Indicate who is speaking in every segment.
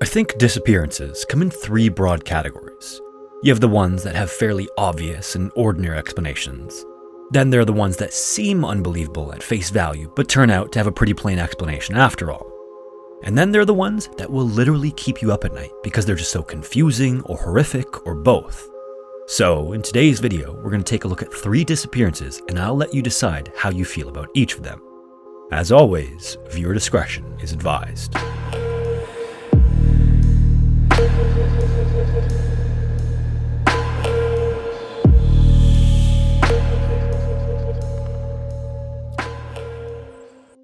Speaker 1: think disappearances come in three broad categories. You have the ones that have fairly obvious and ordinary explanations. Then there are the ones that seem unbelievable at face value, but turn out to have a pretty plain explanation after all. And then there are the ones that will literally keep you up at night because they're just so confusing or horrific or both. So in today's video, we're going to take a look at 3 disappearances and I'll let you decide how you feel about each of them. As always, viewer discretion is advised.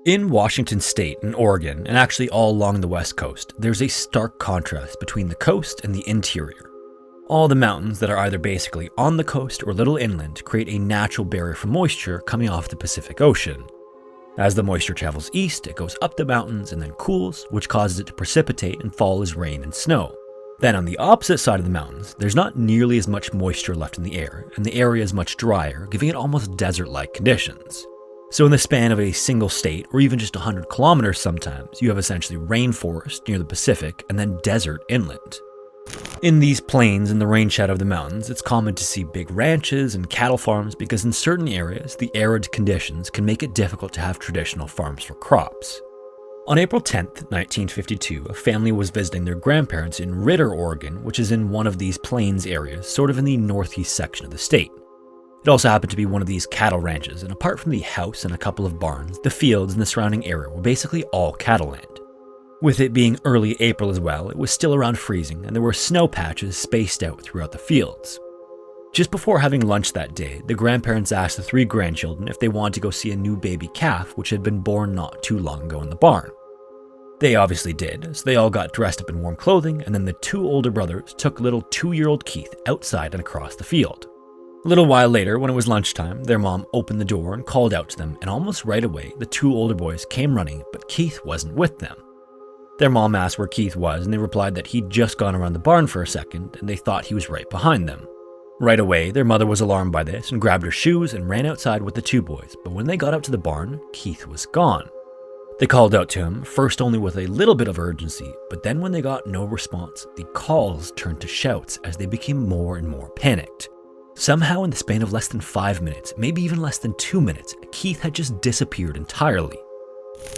Speaker 1: In Washington State and Oregon, and actually all along the West Coast, there's a stark contrast between the coast and the interior. All the mountains that are either basically on the coast or a little inland create a natural barrier for moisture coming off the Pacific Ocean. As the moisture travels east, it goes up the mountains and then cools, which causes it to precipitate and fall as rain and snow. Then on the opposite side of the mountains, there's not nearly as much moisture left in the air, and the area is much drier, giving it almost desert-like conditions. So in the span of a single state, or even just 100 kilometers sometimes, you have essentially rainforest near the Pacific and then desert inland. In these plains and the rain shadow of the mountains, it's common to see big ranches and cattle farms because in certain areas, the arid conditions can make it difficult to have traditional farms for crops. On April 10th, 1952, a family was visiting their grandparents in Ritter, Oregon, which is in one of these plains areas, sort of in the northeast section of the state. It also happened to be one of these cattle ranches, and apart from the house and a couple of barns, the fields in the surrounding area were basically all cattle land. With it being early April as well, it was still around freezing, and there were snow patches spaced out throughout the fields. Just before having lunch that day, the grandparents asked the 3 grandchildren if they wanted to go see a new baby calf which had been born not too long ago in the barn. They obviously did, so they all got dressed up in warm clothing, and then the 2 older brothers took little 2-year-old Keith outside and across the field. A little while later, when it was lunchtime, their mom opened the door and called out to them, and almost right away, the 2 older boys came running, but Keith wasn't with them. Their mom asked where Keith was, and they replied that he'd just gone around the barn for a second, and they thought he was right behind them. Right away, their mother was alarmed by this and grabbed her shoes and ran outside with the 2 boys, but when they got out to the barn, Keith was gone. They called out to him, first only with a little bit of urgency, but then when they got no response, the calls turned to shouts as they became more and more panicked. Somehow in the span of less than 5 minutes, maybe even less than 2 minutes, Keith had just disappeared entirely.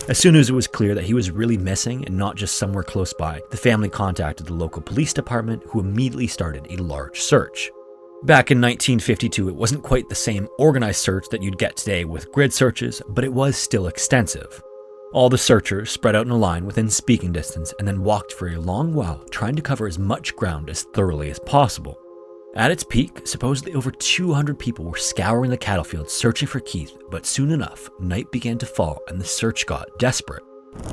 Speaker 1: As soon as it was clear that he was really missing and not just somewhere close by, the family contacted the local police department, who immediately started a large search. Back in 1952, it wasn't quite the same organized search that you'd get today with grid searches, but it was still extensive. All the searchers spread out in a line within speaking distance and then walked for a long while, trying to cover as much ground as thoroughly as possible. At its peak, supposedly over 200 people were scouring the cattle fields searching for Keith, but soon enough, night began to fall and the search got desperate.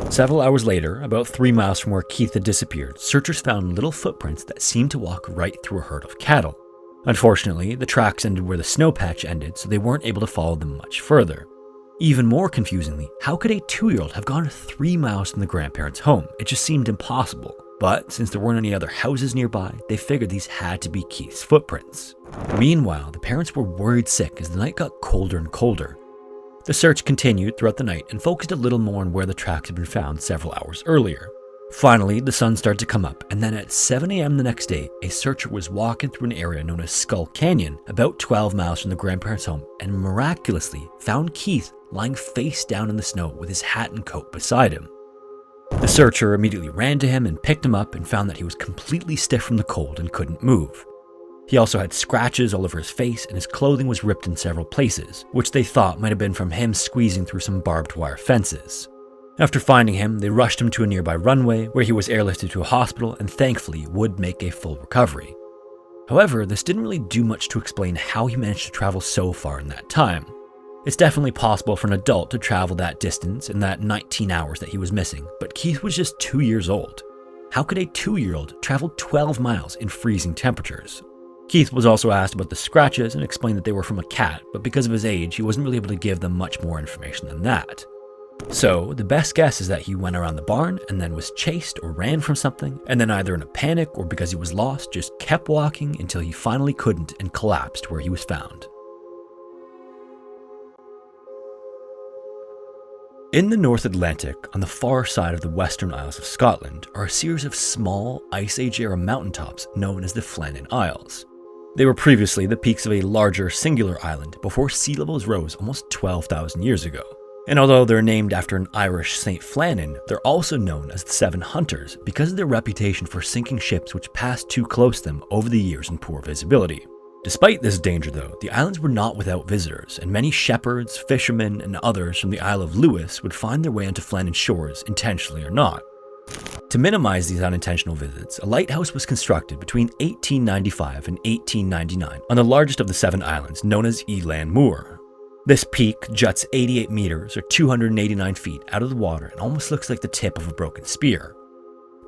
Speaker 1: Several hours later, about 3 miles from where Keith had disappeared, searchers found little footprints that seemed to walk right through a herd of cattle. Unfortunately, the tracks ended where the snow patch ended, so they weren't able to follow them much further. Even more confusingly, how could a 2-year-old have gone 3 miles from the grandparents' home? It just seemed impossible. But since there weren't any other houses nearby, they figured these had to be Keith's footprints. Meanwhile, the parents were worried sick as the night got colder and colder. The search continued throughout the night and focused a little more on where the tracks had been found several hours earlier. Finally, the sun started to come up, and then at 7 a.m. the next day, a searcher was walking through an area known as Skull Canyon, about 12 miles from the grandparents' home, and miraculously found Keith lying face down in the snow with his hat and coat beside him. The searcher immediately ran to him and picked him up and found that he was completely stiff from the cold and couldn't move. He also had scratches all over his face and his clothing was ripped in several places, which they thought might have been from him squeezing through some barbed wire fences. After finding him, they rushed him to a nearby runway where he was airlifted to a hospital and thankfully would make a full recovery. However, this didn't really do much to explain how he managed to travel so far in that time. It's definitely possible for an adult to travel that distance in that 19 hours that he was missing, but Keith was just 2 years old. How could a 2-year-old travel 12 miles in freezing temperatures? Keith was also asked about the scratches and explained that they were from a cat, but because of his age, he wasn't really able to give them much more information than that. So, the best guess is that he went around the barn and then was chased or ran from something, and then either in a panic or because he was lost, just kept walking until he finally couldn't and collapsed where he was found. In the North Atlantic, on the far side of the Western Isles of Scotland, are a series of small Ice Age-era mountaintops known as the Flan Isles. They were previously the peaks of a larger singular island before sea levels rose almost 12,000 years ago. And although they're named after an Irish Saint Flannan, they're also known as the Seven Hunters because of their reputation for sinking ships which passed too close to them over the years in poor visibility. Despite this danger though, the islands were not without visitors, and many shepherds, fishermen, and others from the Isle of Lewis would find their way onto Flannan shores, intentionally or not. To minimize these unintentional visits, a lighthouse was constructed between 1895 and 1899 on the largest of the 7 islands, known as Elan Moor. This peak juts 88 meters or 289 feet out of the water and almost looks like the tip of a broken spear.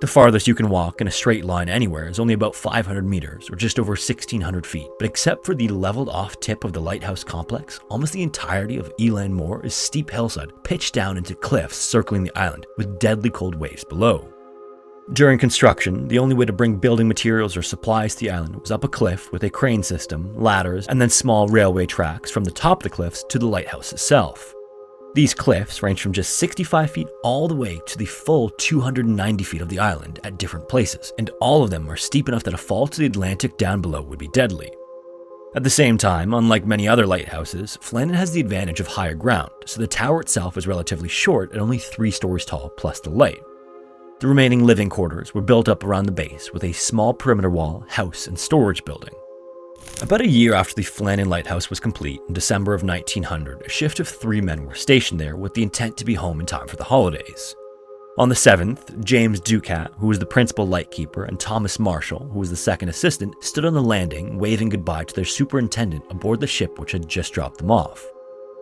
Speaker 1: The farthest you can walk in a straight line anywhere is only about 500 meters or just over 1,600 feet, but except for the leveled off tip of the lighthouse complex, almost the entirety of Elan Moor is steep hillside pitched down into cliffs circling the island with deadly cold waves below. During construction, the only way to bring building materials or supplies to the island was up a cliff with a crane system, ladders, and then small railway tracks from the top of the cliffs to the lighthouse itself. These cliffs range from just 65 feet all the way to the full 290 feet of the island at different places, and all of them are steep enough that a fall to the Atlantic down below would be deadly. At the same time, unlike many other lighthouses, Flannan has the advantage of higher ground, so the tower itself is relatively short at only 3 stories tall plus the light. The remaining living quarters were built up around the base with a small perimeter wall, house, and storage building. About a year after the Flannan Lighthouse was complete, in December of 1900, a shift of 3 men were stationed there with the intent to be home in time for the holidays. On the 7th, James Ducat, who was the principal lightkeeper, and Thomas Marshall, who was the second assistant, stood on the landing, waving goodbye to their superintendent aboard the ship which had just dropped them off.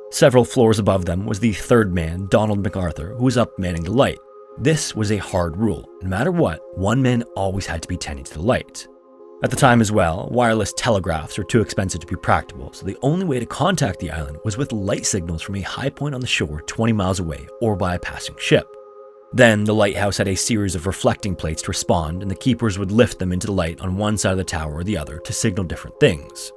Speaker 1: Several floors above them was the 3rd man, Donald MacArthur, who was up manning the light. This was a hard rule. No matter what, one man always had to be tending to the light. At the time as well, wireless telegraphs were too expensive to be practical, so the only way to contact the island was with light signals from a high point on the shore 20 miles away or by a passing ship. Then the lighthouse had a series of reflecting plates to respond, and the keepers would lift them into the light on one side of the tower or the other to signal different things.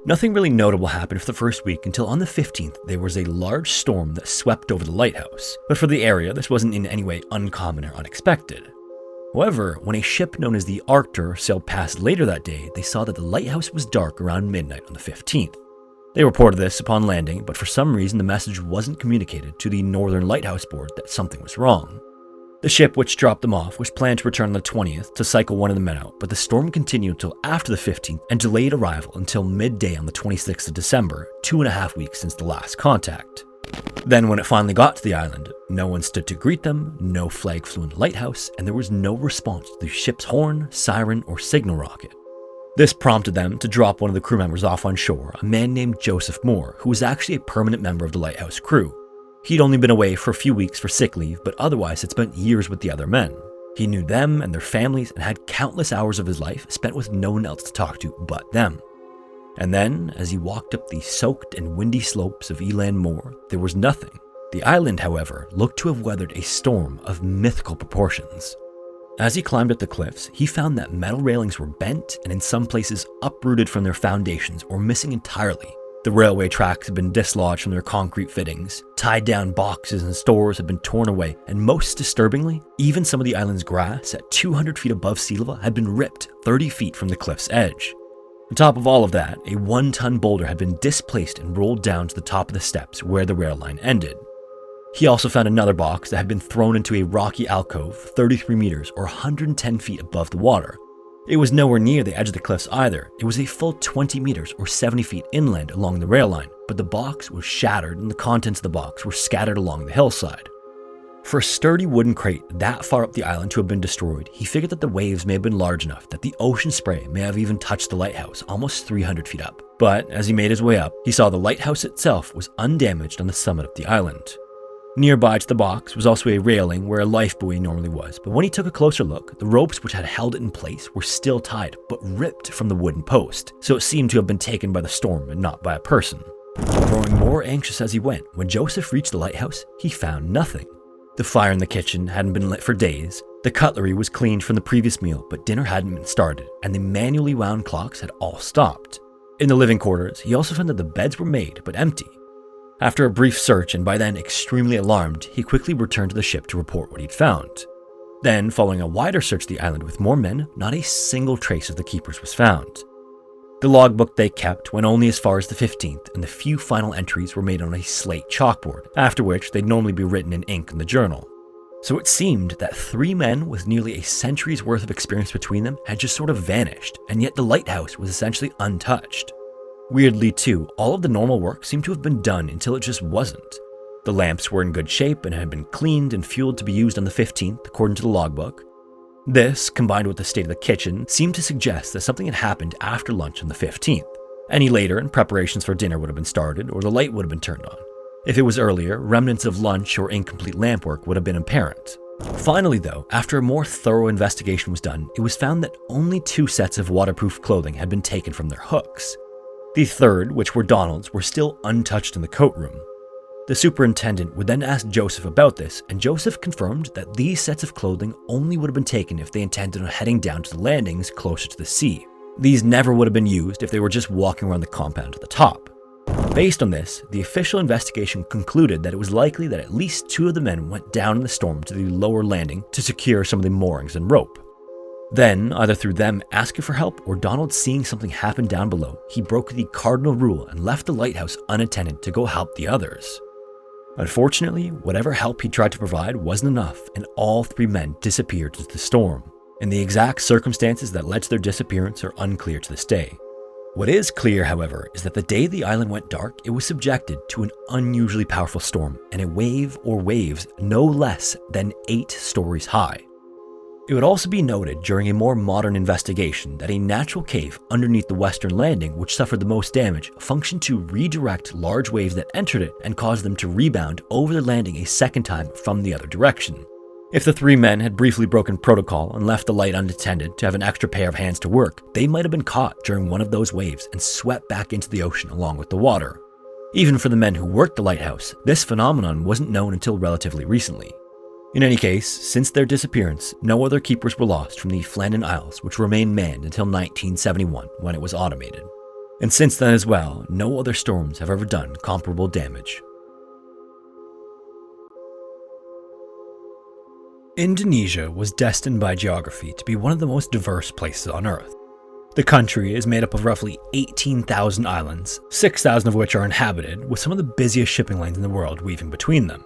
Speaker 1: Nothing really notable happened for the first week until on the 15th there was a large storm that swept over the lighthouse, but for the area this wasn't in any way uncommon or unexpected. However, when a ship known as the Arctur sailed past later that day, they saw that the lighthouse was dark around midnight on the 15th. They reported this upon landing, but for some reason the message wasn't communicated to the Northern Lighthouse Board that something was wrong. The ship which dropped them off was planned to return on the 20th to cycle one of the men out, but the storm continued until after the 15th and delayed arrival until midday on the 26th of December, 2.5 weeks since the last contact. Then when it finally got to the island, no one stood to greet them, no flag flew in the lighthouse, and there was no response to the ship's horn, siren, or signal rocket. This prompted them to drop one of the crew members off on shore, a man named Joseph Moore, who was actually a permanent member of the lighthouse crew. He'd only been away for a few weeks for sick leave, but otherwise had spent years with the other men. He knew them and their families and had countless hours of his life spent with no one else to talk to but them. And then, as he walked up the soaked and windy slopes of Elan Moor, there was nothing. The island, however, looked to have weathered a storm of mythical proportions. As he climbed up the cliffs, he found that metal railings were bent and in some places uprooted from their foundations or missing entirely. The railway tracks had been dislodged from their concrete fittings, tied down boxes and stores had been torn away, and most disturbingly, even some of the island's grass at 200 feet above sea level had been ripped 30 feet from the cliff's edge. On top of all of that, a 1-ton boulder had been displaced and rolled down to the top of the steps where the rail line ended. He also found another box that had been thrown into a rocky alcove 33 meters or 110 feet above the water. It was nowhere near the edge of the cliffs either. It was a full 20 meters or 70 feet inland along the rail line, but the box was shattered and the contents of the box were scattered along the hillside. For a sturdy wooden crate that far up the island to have been destroyed, he figured that the waves may have been large enough that the ocean spray may have even touched the lighthouse almost 300 feet up. But as he made his way up, he saw the lighthouse itself was undamaged on the summit of the island. Nearby to the box was also a railing where a life buoy normally was, but when he took a closer look, the ropes which had held it in place were still tied, but ripped from the wooden post, so it seemed to have been taken by the storm and not by a person. Growing more anxious as he went, when Joseph reached the lighthouse, he found nothing. The fire in the kitchen hadn't been lit for days, the cutlery was cleaned from the previous meal, but dinner hadn't been started, and the manually wound clocks had all stopped. In the living quarters, he also found that the beds were made, but empty. After a brief search, and by then extremely alarmed, he quickly returned to the ship to report what he'd found. Then, following a wider search of the island with more men, not a single trace of the keepers was found. The logbook they kept went only as far as the 15th, and the few final entries were made on a slate chalkboard, after which they'd normally be written in ink in the journal. So it seemed that 3 men with nearly a century's worth of experience between them had just sort of vanished, and yet the lighthouse was essentially untouched. Weirdly too, all of the normal work seemed to have been done until it just wasn't. The lamps were in good shape and had been cleaned and fueled to be used on the 15th, according to the logbook. This, combined with the state of the kitchen, seemed to suggest that something had happened after lunch on the 15th. Any later, and preparations for dinner would have been started, or the light would have been turned on. If it was earlier, remnants of lunch or incomplete lamp work would have been apparent. Finally though, after a more thorough investigation was done, it was found that only 2 sets of waterproof clothing had been taken from their hooks. The third, which were Donald's, were still untouched in the coat room. The superintendent would then ask Joseph about this, and Joseph confirmed that these sets of clothing only would have been taken if they intended on heading down to the landings closer to the sea. These never would have been used if they were just walking around the compound at the top. Based on this, the official investigation concluded that it was likely that at least 2 of the men went down in the storm to the lower landing to secure some of the moorings and rope. Then, either through them asking for help or Donald seeing something happen down below, he broke the cardinal rule and left the lighthouse unattended to go help the others. Unfortunately, whatever help he tried to provide wasn't enough, and all 3 men disappeared into the storm. And the exact circumstances that led to their disappearance are unclear to this day. What is clear, however, is that the day the island went dark, it was subjected to an unusually powerful storm and a wave or waves no less than 8 stories high. It would also be noted during a more modern investigation that a natural cave underneath the western landing, which suffered the most damage, functioned to redirect large waves that entered it and cause them to rebound over the landing a second time from the other direction. If the 3 men had briefly broken protocol and left the light unattended to have an extra pair of hands to work, they might have been caught during one of those waves and swept back into the ocean along with the water. Even for the men who worked the lighthouse, this phenomenon wasn't known until relatively recently. In any case, since their disappearance, no other keepers were lost from the Flan Isles, which remained manned until 1971 when it was automated. And since then as well, no other storms have ever done comparable damage. Indonesia was destined by geography to be one of the most diverse places on Earth. The country is made up of roughly 18,000 islands, 6,000 of which are inhabited, with some of the busiest shipping lanes in the world weaving between them.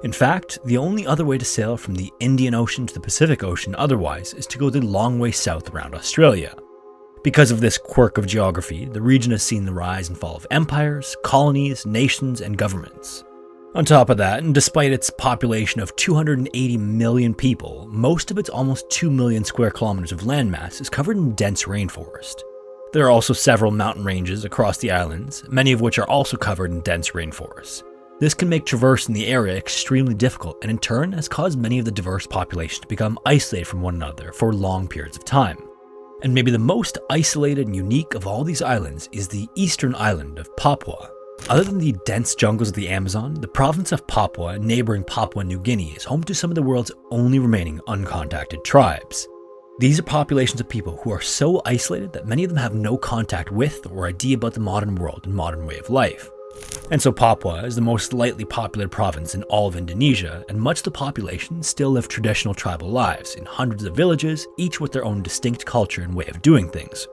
Speaker 1: In fact, the only other way to sail from the Indian Ocean to the Pacific Ocean otherwise is to go the long way south around Australia. Because of this quirk of geography, the region has seen the rise and fall of empires, colonies, nations, and governments. On top of that, and despite its population of 280 million people, most of its almost 2 million square kilometers of landmass is covered in dense rainforest. There are also several mountain ranges across the islands, many of which are also covered in dense rainforests. This can make traversing the area extremely difficult, and in turn has caused many of the diverse population to become isolated from one another for long periods of time. And maybe the most isolated and unique of all these islands is the eastern island of Papua. Other than the dense jungles of the Amazon, the province of Papua, neighboring Papua New Guinea, is home to some of the world's only remaining uncontacted tribes. These are populations of people who are so isolated that many of them have no contact with or idea about the modern world and modern way of life. And so Papua is the most lightly populated province in all of Indonesia, and much of the population still live traditional tribal lives in hundreds of villages, each with their own distinct culture and way of doing things.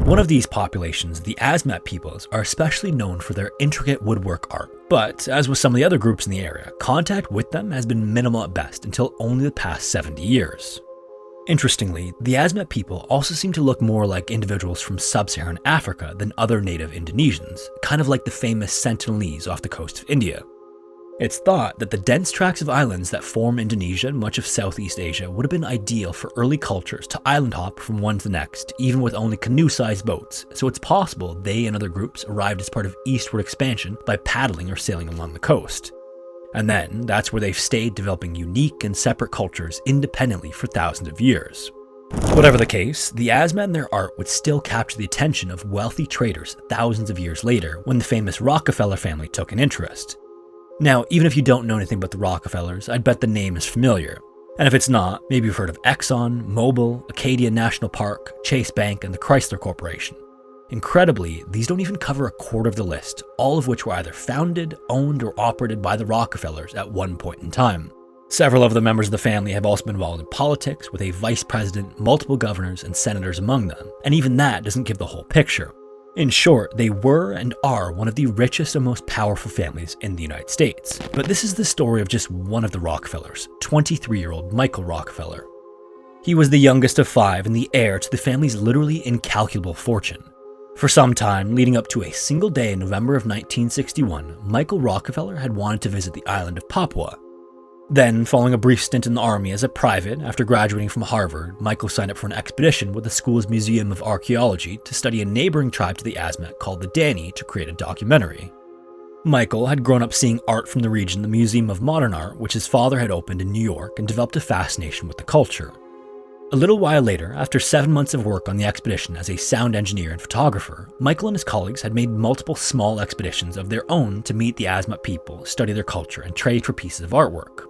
Speaker 1: One of these populations, the Asmat peoples, are especially known for their intricate woodwork art, but as with some of the other groups in the area, contact with them has been minimal at best until only the past 70 years. Interestingly, the Asmat people also seem to look more like individuals from sub-Saharan Africa than other native Indonesians, kind of like the famous Sentinelese off the coast of India. It's thought that the dense tracts of islands that form Indonesia and much of Southeast Asia would have been ideal for early cultures to island hop from one to the next, even with only canoe-sized boats, so it's possible they and other groups arrived as part of eastward expansion by paddling or sailing along the coast. And then, that's where they've stayed developing unique and separate cultures independently for thousands of years. Whatever the case, the Asmat and their art would still capture the attention of wealthy traders thousands of years later when the famous Rockefeller family took an interest. Now, even if you don't know anything about the Rockefellers, I'd bet the name is familiar. And if it's not, maybe you've heard of Exxon, Mobil, Acadia National Park, Chase Bank, and the Chrysler Corporation. Incredibly, these don't even cover a quarter of the list, all of which were either founded, owned, or operated by the Rockefellers at one point in time. Several of the members of the family have also been involved in politics, with a vice president, multiple governors, and senators among them, and even that doesn't give the whole picture. In short, they were and are one of the richest and most powerful families in the United States. But this is the story of just one of the Rockefellers, 23-year-old Michael Rockefeller. He was the youngest of 5 and the heir to the family's literally incalculable fortune. For some time, leading up to a single day in November of 1961, Michael Rockefeller had wanted to visit the island of Papua. Then, following a brief stint in the army as a private after graduating from Harvard, Michael signed up for an expedition with the school's Museum of Archeology to study a neighboring tribe to the Asmat called the Dani to create a documentary. Michael had grown up seeing art from the region, the Museum of Modern Art, which his father had opened in New York, and developed a fascination with the culture. A little while later, after 7 months of work on the expedition as a sound engineer and photographer, Michael and his colleagues had made multiple small expeditions of their own to meet the Asmat people, study their culture, and trade for pieces of artwork.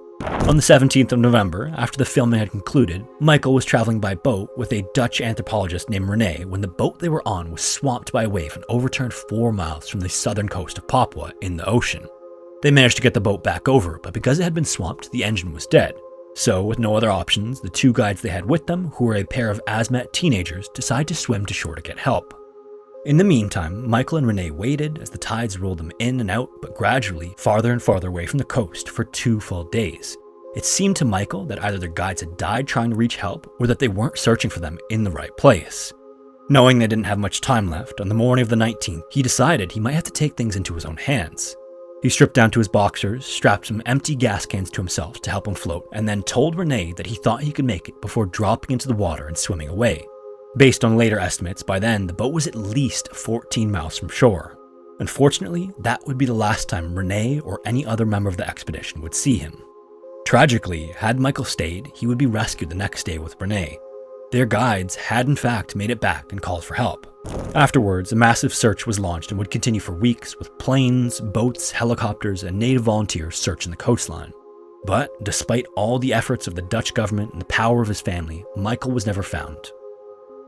Speaker 1: On the 17th of November, after the filming had concluded, Michael was traveling by boat with a Dutch anthropologist named René when the boat they were on was swamped by a wave and overturned 4 miles from the southern coast of Papua in the ocean. They managed to get the boat back over, but because it had been swamped, the engine was dead. So, with no other options, the 2 guides they had with them, who were a pair of Asmat teenagers, decided to swim to shore to get help. In the meantime, Michael and René waited as the tides rolled them in and out, but gradually farther and farther away from the coast for 2 full days. It seemed to Michael that either their guides had died trying to reach help, or that they weren't searching for them in the right place. Knowing they didn't have much time left, on the morning of the 19th, he decided he might have to take things into his own hands. He stripped down to his boxers, strapped some empty gas cans to himself to help him float, and then told René that he thought he could make it before dropping into the water and swimming away. Based on later estimates, by then, the boat was at least 14 miles from shore. Unfortunately, that would be the last time René or any other member of the expedition would see him. Tragically, had Michael stayed, he would be rescued the next day with René. Their guides had in fact made it back and called for help. Afterwards, a massive search was launched and would continue for weeks with planes, boats, helicopters, and native volunteers searching the coastline. But despite all the efforts of the Dutch government and the power of his family, Michael was never found.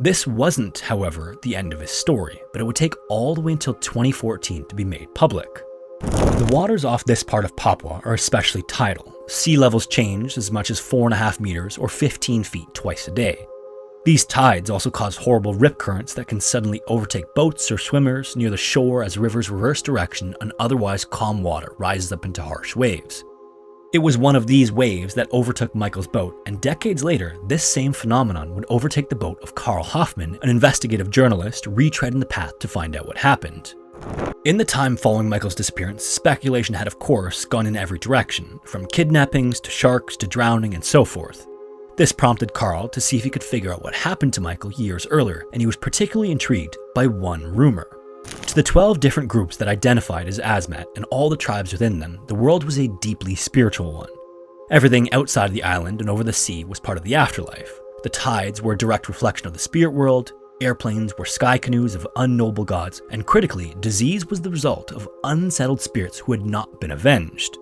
Speaker 1: This wasn't, however, the end of his story, but it would take all the way until 2014 to be made public. The waters off this part of Papua are especially tidal. Sea levels change as much as 4.5 meters or 15 feet twice a day. These tides also cause horrible rip currents that can suddenly overtake boats or swimmers near the shore as rivers reverse direction and otherwise calm water rises up into harsh waves. It was one of these waves that overtook Michael's boat, and decades later, this same phenomenon would overtake the boat of Carl Hoffman, an investigative journalist retreading the path to find out what happened. In the time following Michael's disappearance, speculation had of course gone in every direction, from kidnappings to sharks to drowning and so forth. This prompted Carl to see if he could figure out what happened to Michael years earlier, and he was particularly intrigued by one rumor. To the 12 different groups that identified as Asmat and all the tribes within them, the world was a deeply spiritual one. Everything outside of the island and over the sea was part of the afterlife. The tides were a direct reflection of the spirit world, airplanes were sky canoes of unknowable gods, and critically, disease was the result of unsettled spirits who had not been avenged.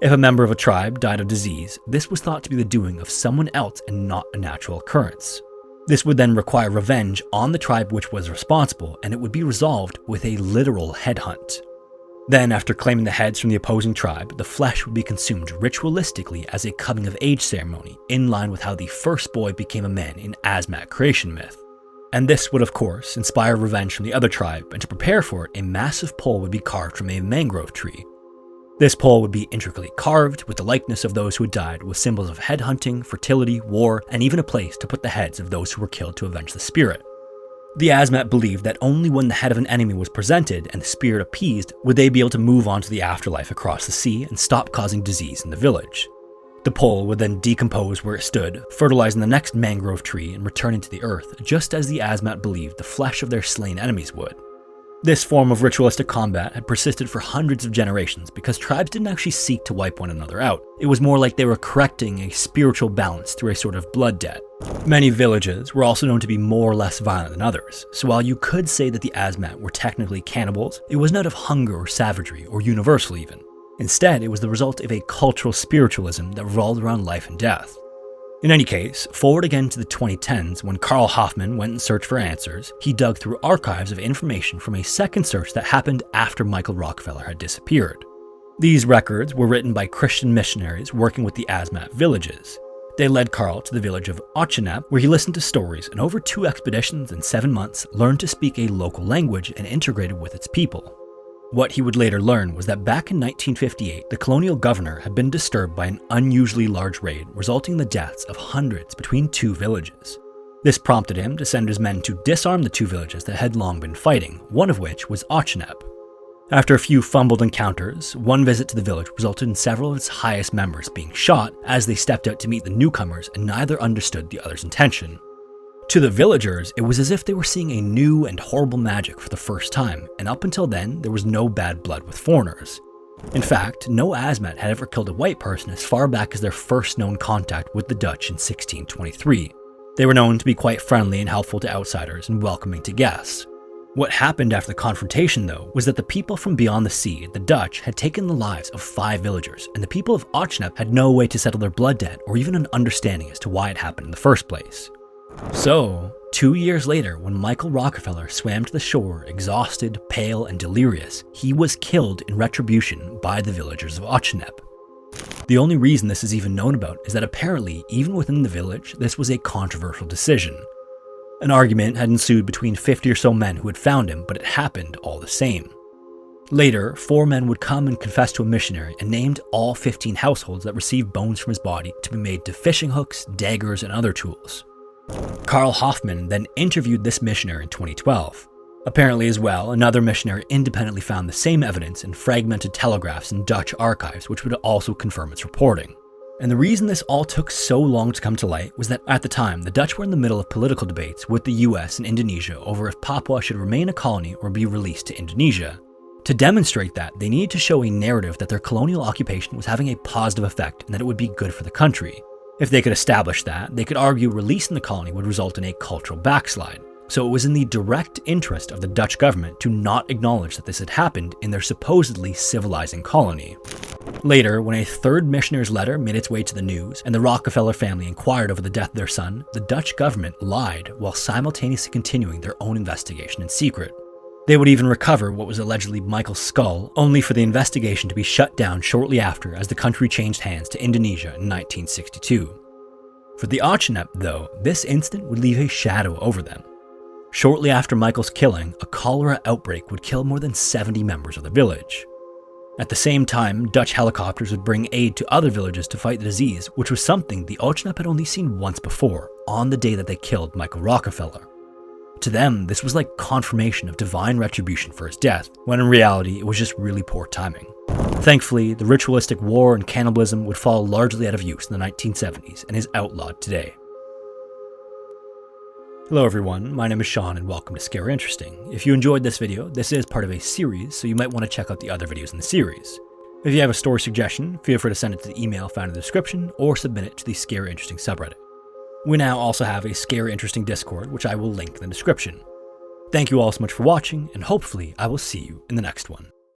Speaker 1: If a member of a tribe died of disease, this was thought to be the doing of someone else and not a natural occurrence. This would then require revenge on the tribe which was responsible, and it would be resolved with a literal headhunt. Then, after claiming the heads from the opposing tribe, the flesh would be consumed ritualistically as a coming-of-age ceremony, in line with how the first boy became a man in Asmat creation myth. And this would, of course, inspire revenge from the other tribe, and to prepare for it, a massive pole would be carved from a mangrove tree. This pole would be intricately carved with the likeness of those who had died, with symbols of headhunting, fertility, war, and even a place to put the heads of those who were killed to avenge the spirit. The Asmat believed that only when the head of an enemy was presented and the spirit appeased would they be able to move on to the afterlife across the sea and stop causing disease in the village. The pole would then decompose where it stood, fertilizing the next mangrove tree and returning to the earth, just as the Asmat believed the flesh of their slain enemies would. This form of ritualistic combat had persisted for hundreds of generations because tribes didn't actually seek to wipe one another out. It was more like they were correcting a spiritual balance through a sort of blood debt. Many villages were also known to be more or less violent than others, so while you could say that the Asmat were technically cannibals, it was not of hunger or savagery, or universal even. Instead, it was the result of a cultural spiritualism that revolved around life and death. In any case, forward again to the 2010s when Carl Hoffman went in search for answers, he dug through archives of information from a second search that happened after Michael Rockefeller had disappeared. These records were written by Christian missionaries working with the Asmat villages. They led Carl to the village of Auckland, where he listened to stories and over 2 expeditions in 7 months learned to speak a local language and integrated with its people. What he would later learn was that back in 1958, the colonial governor had been disturbed by an unusually large raid, resulting in the deaths of hundreds between 2 villages. This prompted him to send his men to disarm the 2 villages that had long been fighting, one of which was Auckland. After a few fumbled encounters, one visit to the village resulted in several of its highest members being shot as they stepped out to meet the newcomers and neither understood the other's intention. To the villagers, it was as if they were seeing a new and horrible magic for the first time, and up until then, there was no bad blood with foreigners. In fact, no Asmat had ever killed a white person as far back as their first known contact with the Dutch in 1623. They were known to be quite friendly and helpful to outsiders and welcoming to guests. What happened after the confrontation, though, was that the people from beyond the sea, the Dutch, had taken the lives of 5 villagers, and the people of Auckland had no way to settle their blood debt or even an understanding as to why it happened in the first place. So, 2 years later, when Michael Rockefeller swam to the shore, exhausted, pale, and delirious, he was killed in retribution by the villagers of Auckland. The only reason this is even known about is that apparently, even within the village, this was a controversial decision. An argument had ensued between 50 or so men who had found him, but it happened all the same. Later, 4 men would come and confess to a missionary and named all 15 households that received bones from his body to be made to fishing hooks, daggers, and other tools. Carl Hoffman then interviewed this missionary in 2012. Apparently as well, another missionary independently found the same evidence in fragmented telegraphs in Dutch archives, which would also confirm its reporting. And the reason this all took so long to come to light was that at the time, the Dutch were in the middle of political debates with the US and Indonesia over if Papua should remain a colony or be released to Indonesia. To demonstrate that, they needed to show a narrative that their colonial occupation was having a positive effect and that it would be good for the country. If they could establish that, they could argue releasing the colony would result in a cultural backslide. So it was in the direct interest of the Dutch government to not acknowledge that this had happened in their supposedly civilizing colony. Later, when a third missionary's letter made its way to the news and the Rockefeller family inquired over the death of their son, the Dutch government lied while simultaneously continuing their own investigation in secret. They would even recover what was allegedly Michael's skull, only for the investigation to be shut down shortly after as the country changed hands to Indonesia in 1962. For the Auckland, though, this incident would leave a shadow over them. Shortly after Michael's killing, a cholera outbreak would kill more than 70 members of the village. At the same time, Dutch helicopters would bring aid to other villages to fight the disease, which was something the Auckland had only seen once before, on the day that they killed Michael Rockefeller. To them, this was like confirmation of divine retribution for his death, when in reality it was just really poor timing. Thankfully, the ritualistic war and cannibalism would fall largely out of use in the 1970s and is outlawed today. Hello everyone, my name is Sean and welcome to Scary Interesting. If you enjoyed this video, this is part of a series, so you might want to check out the other videos in the series. If you have a story suggestion, feel free to send it to the email found in the description or submit it to the Scary Interesting subreddit. We now also have a Scary Interesting Discord, which I will link in the description. Thank you all so much for watching, and hopefully I will see you in the next one.